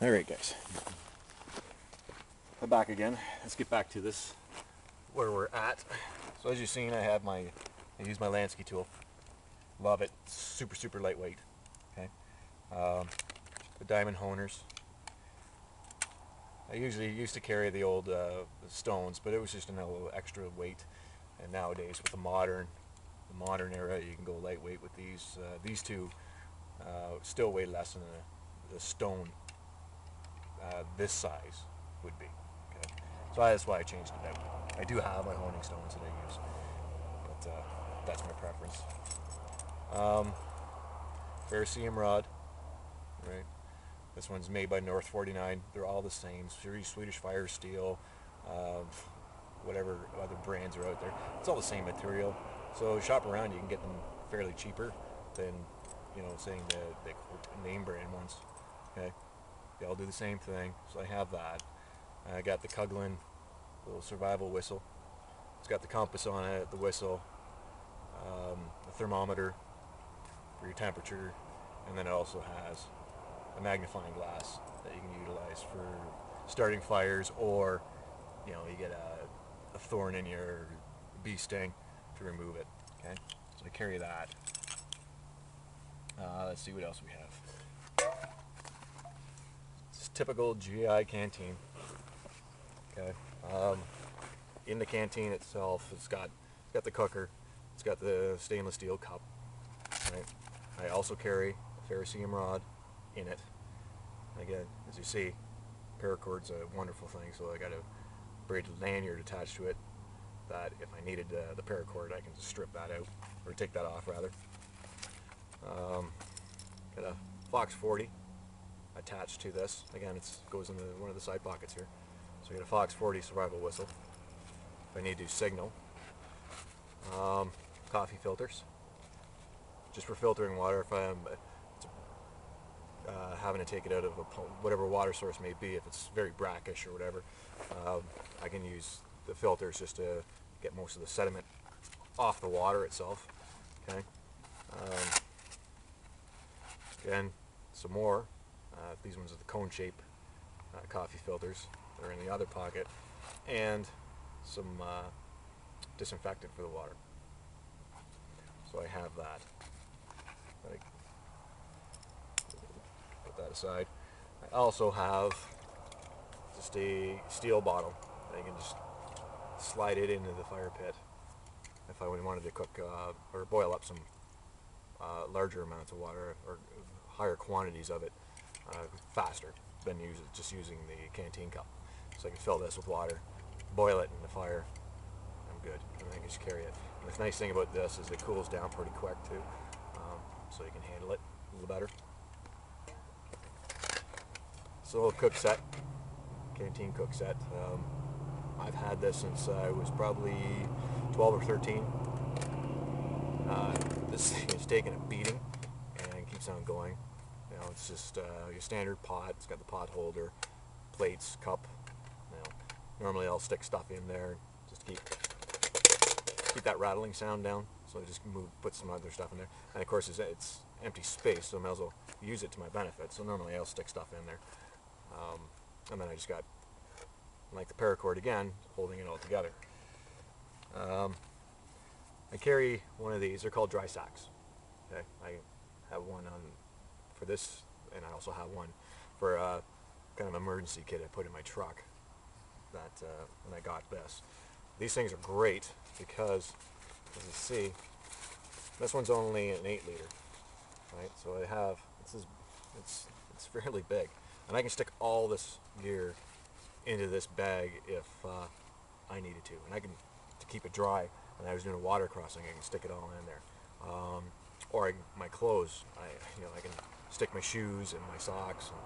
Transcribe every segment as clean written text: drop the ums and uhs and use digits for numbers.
Alright guys, I'm back again. Let's get back to this, where we're at. So as you've seen, I use my Lansky tool. Love it. It's super lightweight. Okay. The diamond honers. I usually used to carry the old stones, but it was just a little extra weight. And nowadays with the modern era, you can go lightweight with these. These two still weigh less than the stone this size would be. Okay. So that's why I changed it out. I do have my honing stones that I use, but that's my preference. Ferrocerium rod, right? This one's made by North 49. They're all the same. Swedish Fire Steel, whatever other brands are out there. It's all the same material. So shop around, you can get them fairly cheaper than, saying the name brand ones. Okay, they all do the same thing. So I have that. I got the Coghlan little survival whistle. It's got the compass on it, the whistle, the thermometer for your temperature, and then it also has a magnifying glass that you can utilize for starting fires, or you get a thorn in your bee sting to remove it. Okay, so I carry that. Let's see what else we have. It's typical GI canteen. Okay, in the canteen itself, it's got the cooker, it's got the stainless steel cup. Right. I also carry a ferrocerium rod in it. Again, as you see, paracord's a wonderful thing, so I got a braided lanyard attached to it that if I needed the paracord, I can just strip that out, or take that off rather. Got a Fox 40 attached to this. Again, it goes in one of the side pockets here. So I got a Fox 40 survival whistle if I need to signal. Coffee filters, just for filtering water if I'm having to take it out of whatever water source may be. If it's very brackish or whatever, I can use the filters just to get most of the sediment off the water itself. Okay. Again, some more. These ones are the cone shape coffee filters. They're in the other pocket, and some disinfectant for the water. So I have that. Put that aside. I also have just a steel bottle that you can just slide it into the fire pit if I wanted to cook or boil up some larger amounts of water or higher quantities of it faster than just using the canteen cup. So I can fill this with water, boil it in the fire, I'm good, and I can just carry it. And the nice thing about this is it cools down pretty quick too, so you can handle it a little better. It's a little cook set, canteen cook set. I've had this since I was probably 12 or 13. This thing is taking a beating and keeps on going. It's just your standard pot. It's got the pot holder, plates, cup. Normally I'll stick stuff in there just to keep that rattling sound down. So I just put some other stuff in there. And of course it's empty space, so I might as well use it to my benefit. So normally I'll stick stuff in there. And then I just got, like the paracord again, holding it all together. I carry one of these. They're called dry sacks. Okay, I have one for this, and I also have one for kind of emergency kit I put in my truck. That when I got this, these things are great because, as you see, this one's only an 8 liter, right? So I have it's fairly big, and I can stick all this gear into this bag if I needed to, and to keep it dry. When I was doing a water crossing, I can stick it all in there, or my clothes. I can stick my shoes and my socks and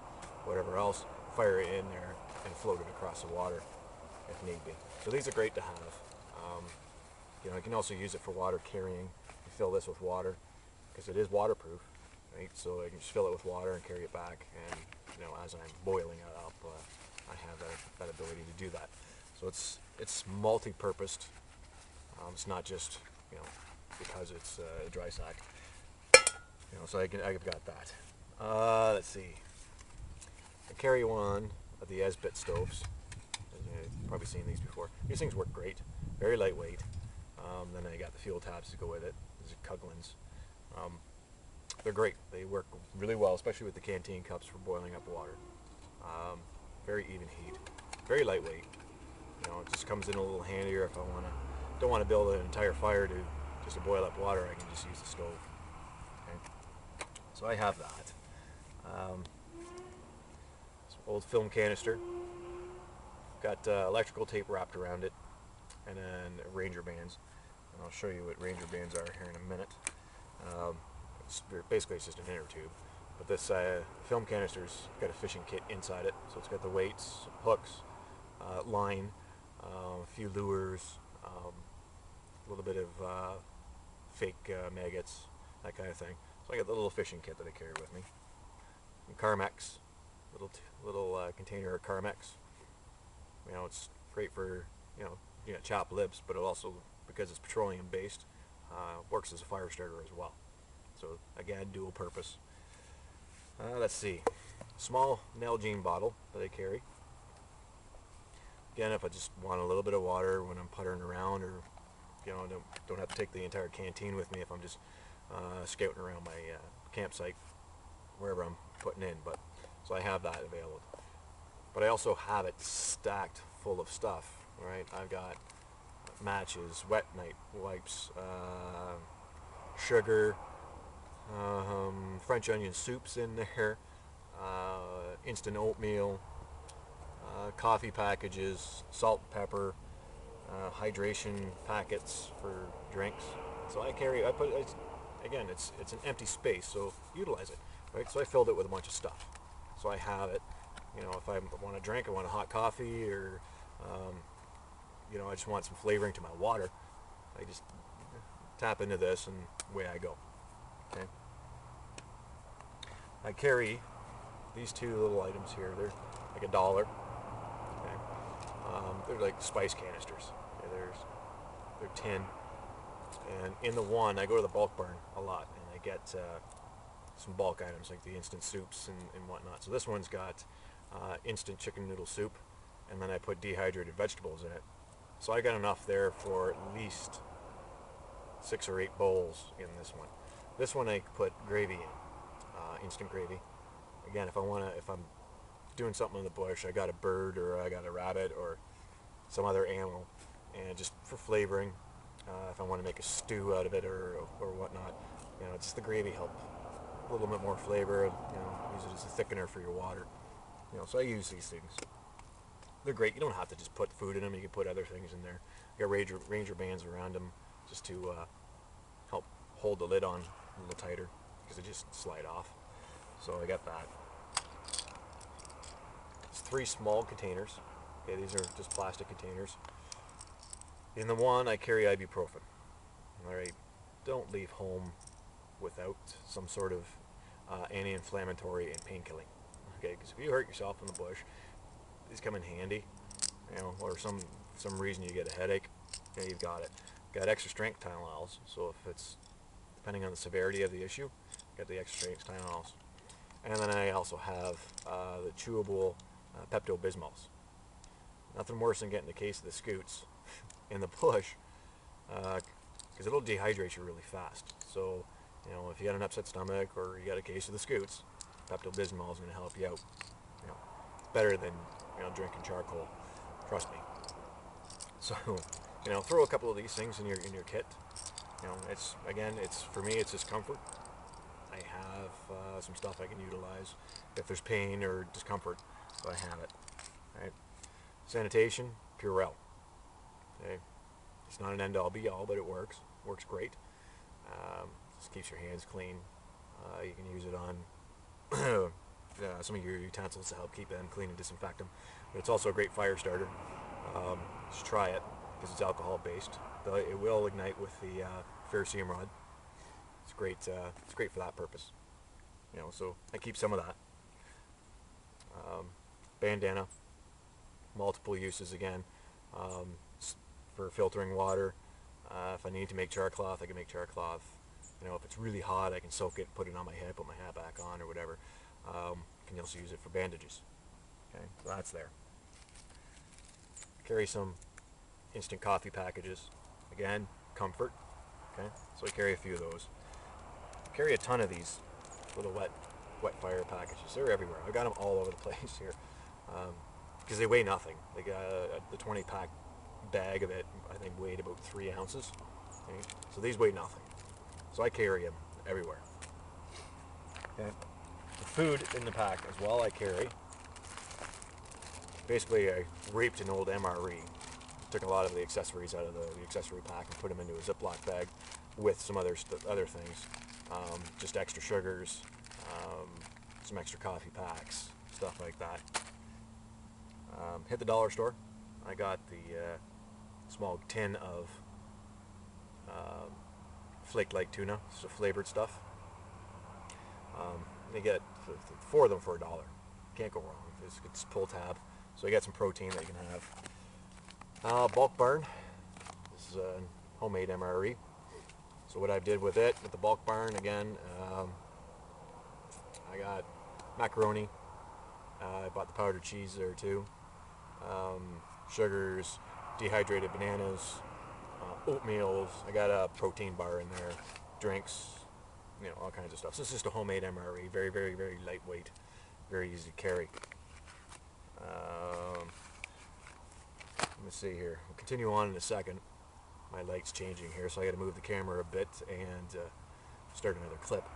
whatever else, fire it in there, and float it across the water if need be. So these are great to have. I can also use it for water carrying. You fill this with water because it is waterproof, right? So I can just fill it with water and carry it back, and as I'm boiling it up, I have that ability to do that. So it's multi-purposed. It's not just because it's a dry sack. So I've got that. Let's see. I carry one of the Esbit stoves. You've probably seen these before. These things work great, very lightweight. Then I got the fuel tabs to go with it. These are Coughlin's. They're great. They work really well, especially with the canteen cups for boiling up water. Very even heat, very lightweight. It just comes in a little handier if I don't want to build an entire fire just to boil up water. I can just use the stove. Okay? So I have that. Some old film canister. Got electrical tape wrapped around it, and then Ranger bands. And I'll show you what Ranger bands are here in a minute. Basically, it's just an inner tube. But this film canister's got a fishing kit inside it, so it's got the weights, hooks, line, a few lures, a little bit of fake maggots, that kind of thing. So I got the little fishing kit that I carry with me. And Carmex, little container of Carmex. It's great for chopped lips, but it also, because it's petroleum based, works as a fire starter as well. So again, dual purpose. Let's see, small Nalgene bottle that I carry. Again, if I just want a little bit of water when I'm puttering around, or don't have to take the entire canteen with me if I'm just scouting around my campsite, wherever I'm putting in. But so I have that available. But I also have it stacked full of stuff. Right, I've got matches, wet night wipes, sugar, French onion soups in there, instant oatmeal, coffee packages, salt and pepper, hydration packets for drinks. So again, it's an empty space, so utilize it, right? So I filled it with a bunch of stuff. So I have it, if I want a drink, I want a hot coffee, or, I just want some flavoring to my water, I just tap into this and away I go, okay? I carry these two little items here. They're like $1. Okay? They're like spice canisters. Okay, they're tin. And in the one, I go to the bulk barn a lot, and I get some bulk items like the instant soups and whatnot. So this one's got instant chicken noodle soup, and then I put dehydrated vegetables in it. So I got enough there for at least 6 or 8 bowls in this one. This one I put gravy in, instant gravy. Again, if I'm doing something in the bush, I got a bird or I got a rabbit or some other animal, and just for flavoring, if I want to make a stew out of it or whatnot, just the gravy help a little bit more flavor, and use it as a thickener for your water. So I use these things. They're great. You don't have to just put food in them. You can put other things in there. You got Ranger bands around them just to help hold the lid on a little tighter, because they just slide off. So I got that. It's 3 small containers. Okay, these are just plastic containers. In the one, I carry ibuprofen. Alright, don't leave home without some sort of anti-inflammatory and pain killing. Okay, because if you hurt yourself in the bush, these come in handy, or some reason you get a headache, you've got it. Got extra strength Tylenols, so if it's, depending on the severity of the issue, got the extra strength Tylenols. And then I also have the chewable Pepto-Bismols. Nothing worse than getting a case of the scoots in the bush, because it'll dehydrate you really fast. So, if you got an upset stomach or you got a case of the scoots, Pepto-Bismol is going to help you out. It's better than drinking charcoal. Trust me. So, throw a couple of these things in your kit. It's for me, it's just comfort. I have some stuff I can utilize if there's pain or discomfort, so I have it. Right? Sanitation, Purell. Okay? It's not an end-all be-all, but it works. Works great. Just keeps your hands clean. You can use it on some of your utensils to help keep them clean and disinfect them. But it's also a great fire starter. Just try it, because it's alcohol based. It will ignite with the ferrocerium rod. It's great. It's great for that purpose. So I keep some of that. Bandana, multiple uses again, for filtering water. If I need to make char cloth, I can make char cloth. If it's really hot, I can soak it, put it on my head, put my hat back on, or whatever. Can also use it for bandages. Okay, so that's there. Carry some instant coffee packages. Again, comfort. Okay, so I carry a few of those. Carry a ton of these little wet fire packages. They're everywhere. I got them all over the place here because they weigh nothing. Like the 20-pack bag of it, I think weighed about 3 ounces. Okay? So these weigh nothing. So I carry them everywhere. Okay. The food in the pack as well. I carry. Basically, I raped an old MRE. Took a lot of the accessories out of the accessory pack and put them into a Ziploc bag with some other things. Just extra sugars, some extra coffee packs, stuff like that. Hit the dollar store. I got the small tin of flake like tuna, so flavored stuff. You get 4 of them for $1. Can't go wrong. It's pull tab, so you get some protein that you can have. Bulk Barn. This is a homemade MRE. So what I did with it, with the Bulk Barn again, I got macaroni. I bought the powdered cheese there too. Sugars, dehydrated bananas, oatmeals. I got a protein bar in there, drinks, all kinds of stuff. So it's just a homemade MRE, very, very, very lightweight, very easy to carry. Let me see here. We'll continue on in a second. My light's changing here, so I got to move the camera a bit and start another clip,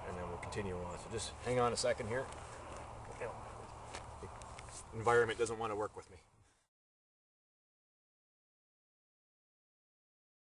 and then we'll continue on. So just hang on a second here. The environment doesn't want to work with me.